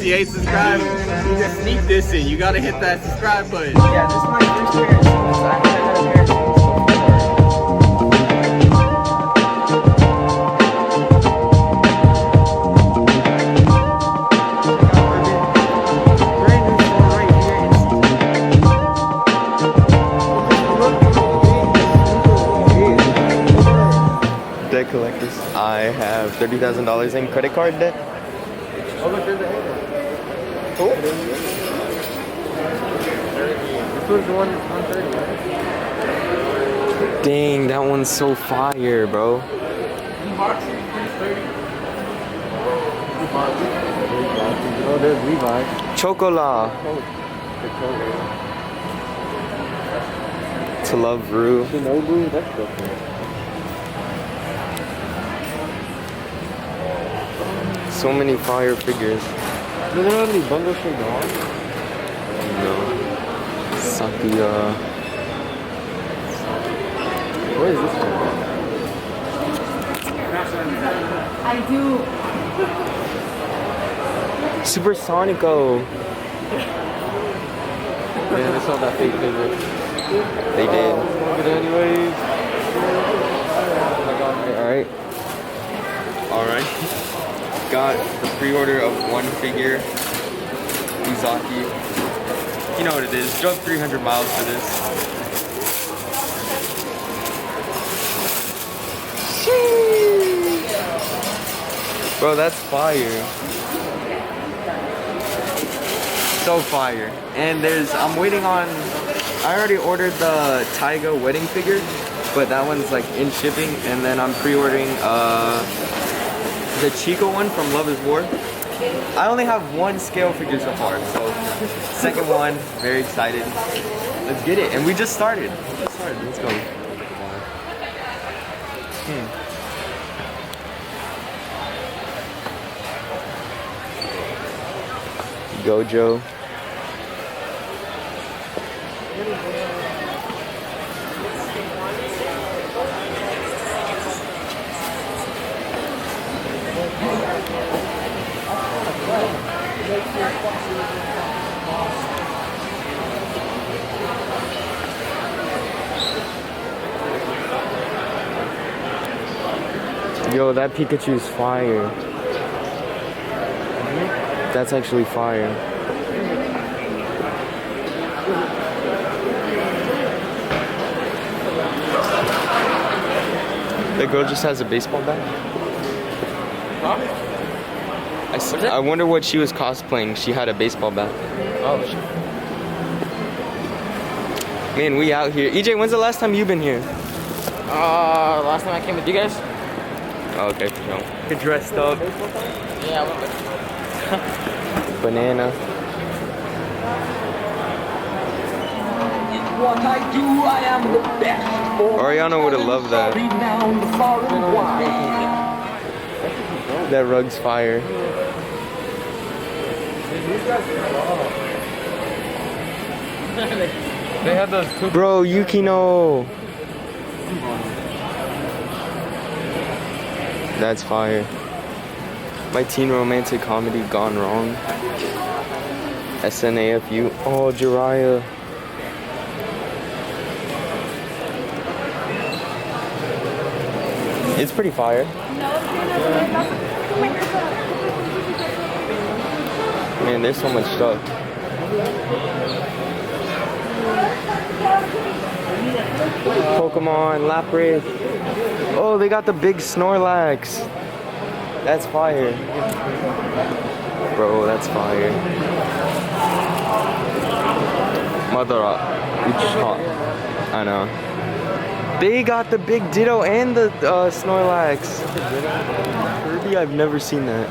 you ain't subscribed, you just sneak this in. You gotta hit that subscribe button. Yeah, this is my first pair of shoes. I haven't had a pair of shoes before. Debt collectors. I have $30,000 in credit card debt. Oh, look, there's a hair. Cool. This was the one that's on 30, right? Dang, that one's so fire, bro. Oh, there's Levi. Chocola. To love Rue. Shinobu, that's good. So many fire figures. Do they have any Bungo Stray dogs? No. Sakuya. What is this one? I do. Supersonico. Man, they saw that fake figure. They did. But anyways. Alright. Alright. Got the pre-order of one figure. Uzaki. You know what it is. Drove 300 miles for this. Bro, that's fire. So fire. And I'm waiting on, I already ordered the Taiga wedding figure, but that one's like in shipping, and then I'm pre-ordering the Chico one from Love is War. I only have one scale figure so far, so second one, very excited. Let's get it. And we just started. Let's go. Gojo. Yo, that Pikachu's fire. That's actually fire. The girl just has a baseball bat? Huh? I wonder what she was cosplaying. She had a baseball bat. Oh, Man, we out here. EJ, when's the last time you've been here? Last time I came with you guys? Oh, okay, no. You're dressed up. Yeah, I went with Banana. What I do, I am the best. Ariana would have loved that. Renowned far and wide. That rug's fire. they had those two. Bro, Yukino. That's fire. My teen romantic comedy gone wrong. SNAFU. Oh, Jiraiya. It's pretty fire. Man, there's so much stuff. Pokemon, Lapras. Oh, they got the big Snorlax. That's fire. Bro, that's fire. Mother I know. They got the big Ditto and the Snorlax. Kirby, I've never seen that.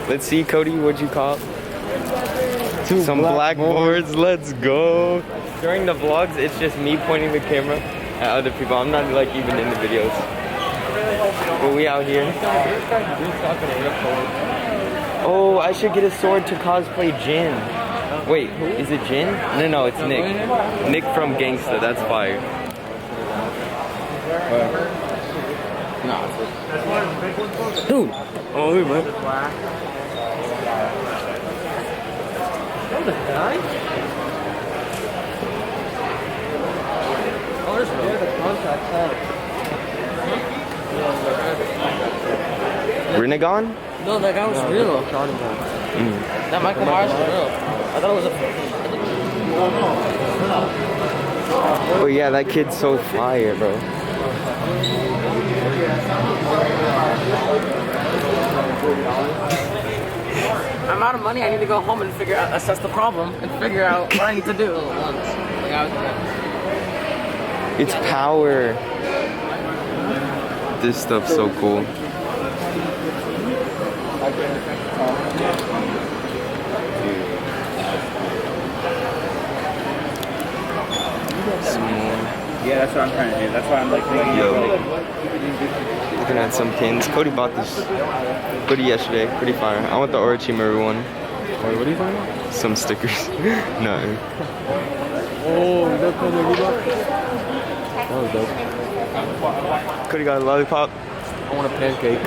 Let's see, Cody, what'd you call? Some blackboards. Let's go. During the vlogs, it's just me pointing the camera at other people. I'm not like even in the videos. But we out here. Oh, I should get a sword to cosplay Jin. Wait, is it Jin? No, it's Nick. Nick from Gangsta, that's fire. No. Dude. Oh, wait, what? Oh, there's Renegon? no, that guy was real. That Michael Myers was real. I thought it was a. Oh yeah, that kid's so fire, bro. I'm out of money. I need to go home and assess the problem, and figure out what I need to do. It's power. This stuff's so cool. Yeah, that's what I'm trying to do. That's why I'm like, Looking at some pins. Cody bought this hoodie yesterday. Pretty fire. I want the Orochimaru one. Wait, what are you talking about? Some stickers. No. Oh, that's what you got? That was dope. Cody got a lollipop. I want a pancake.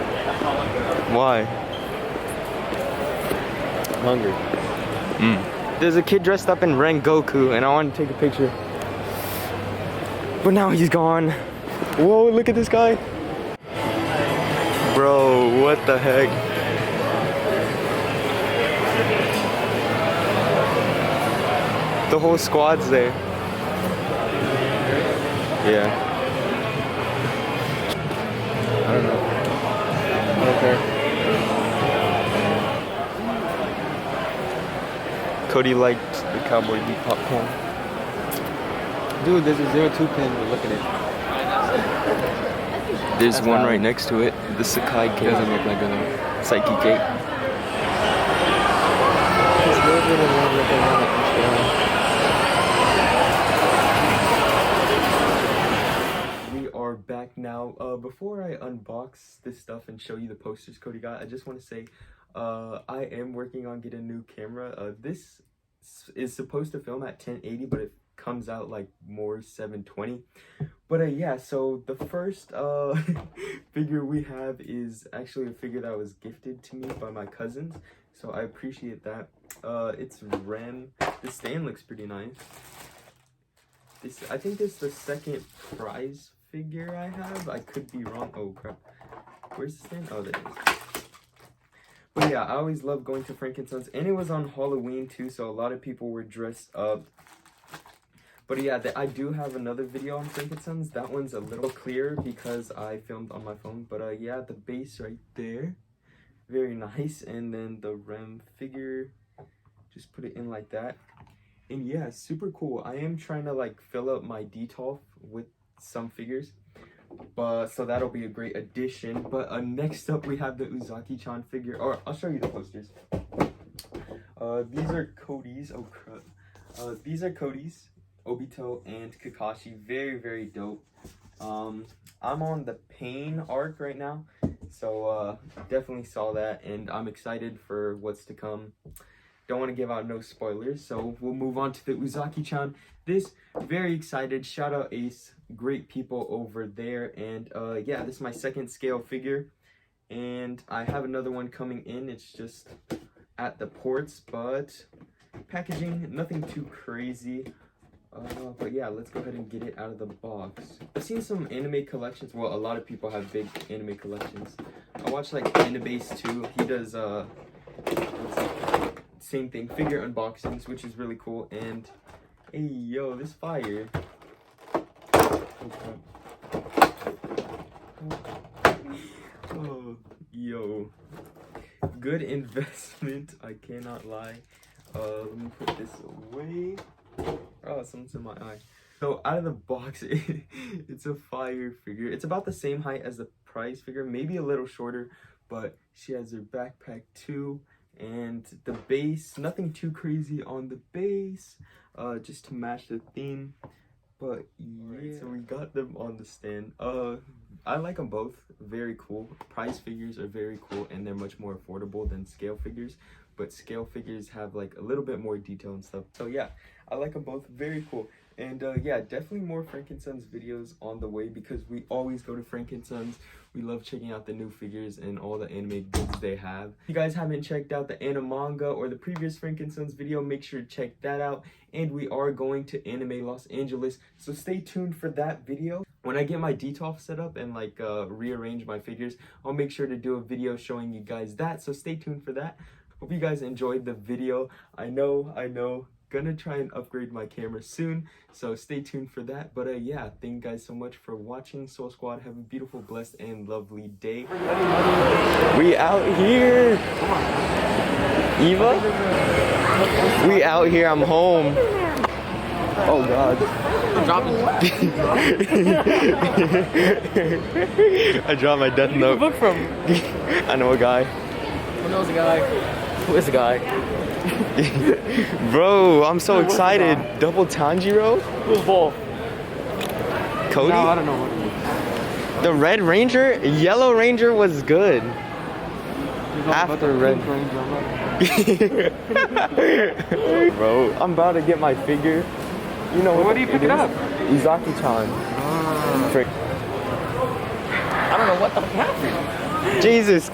Why? I'm hungry. There's a kid dressed up in Rengoku, and I want to take a picture. But now he's gone. Whoa, look at this guy. Bro, what the heck? The whole squad's there. Yeah. I don't know. I don't care. Cody liked the Cowboy Bebop pin. Dude, there's a 02 pin. Look at it. There's one right next to it. The Sakai cake. Doesn't look like it. Psyche cake. We are back now. Before I unbox this stuff and show you the posters Cody got, I just want to say I am working on getting a new camera. This is supposed to film at 1080, but it comes out like more 720. But yeah, so the first figure we have is actually a figure that was gifted to me by my cousins, so I appreciate that. It's Rem. The stand looks pretty nice. I think this is the second prize figure I have. I could be wrong. Oh crap, where's the stand? Oh, there it is. But yeah, I always love going to Frankensons, and it was on Halloween too, so a lot of people were dressed up. But yeah, I do have another video on Frankensons. That one's a little clearer because I filmed on my phone. But yeah, the base right there, very nice. And then the Rem figure, just put it in like that. And yeah, super cool. I am trying to like fill up my detolf with some figures, but so that'll be a great addition. But next up we have the Uzaki-chan figure, or I'll show you the posters. These are Cody's. Oh crap. These are Cody's, Obito and Kakashi. Very, very dope. I'm on the Pain arc right now, so definitely saw that, and I'm excited for what's to come. Don't want to give out no spoilers, so we'll move on to the Uzaki-chan. This, very excited. Shout out Ace, great people over there. And yeah, this is my second scale figure, and I have another one coming in. It's just at the ports, but packaging, nothing too crazy. But yeah, let's go ahead and get it out of the box. I've seen some anime collections. Well, a lot of people have big anime collections. I watch like Anibase too. He does same thing, figure unboxings, which is really cool. And hey, yo, this fire. Oh, yo, good investment, I cannot lie. Let me put this away. Oh, something's in my eye. So out of the box, it's a fire figure. It's about the same height as the prize figure, maybe a little shorter, but she has her backpack too. And the base, nothing too crazy on the base, just to match the theme. But yeah, so we got them on the stand. I like them both, very cool. Prize figures are very cool, and they're much more affordable than scale figures. but scale figures have like a little bit more detail and stuff. So yeah, I like them both. Very cool. And yeah, definitely more Frankensons videos on the way because we always go to Frankensons. We love checking out the new figures and all the anime goods they have. If you guys haven't checked out the Animanga or the previous Frankensons video, make sure to check that out. And we are going to Anime Los Angeles, so stay tuned for that video. When I get my DTOF set up and like rearrange my figures, I'll make sure to do a video showing you guys that, so stay tuned for that. Hope you guys enjoyed the video. I know. Gonna try and upgrade my camera soon, so stay tuned for that. But yeah, thank you guys so much for watching. Soul Squad, have a beautiful, blessed, and lovely day. We out here. Eva? We out here. I'm home. Oh God. I dropped my death note. Where did you book from? I know a guy. Who knows a guy? Who is a guy? Bro, I'm so excited. Double Tanjiro? Who's both? Cody? No, I don't know. The Red Ranger? Yellow Ranger was good. After Red Bro, I'm about to get my figure. You know Where do you pick it up? Izaki-chan. I don't know what the heck happened. Jesus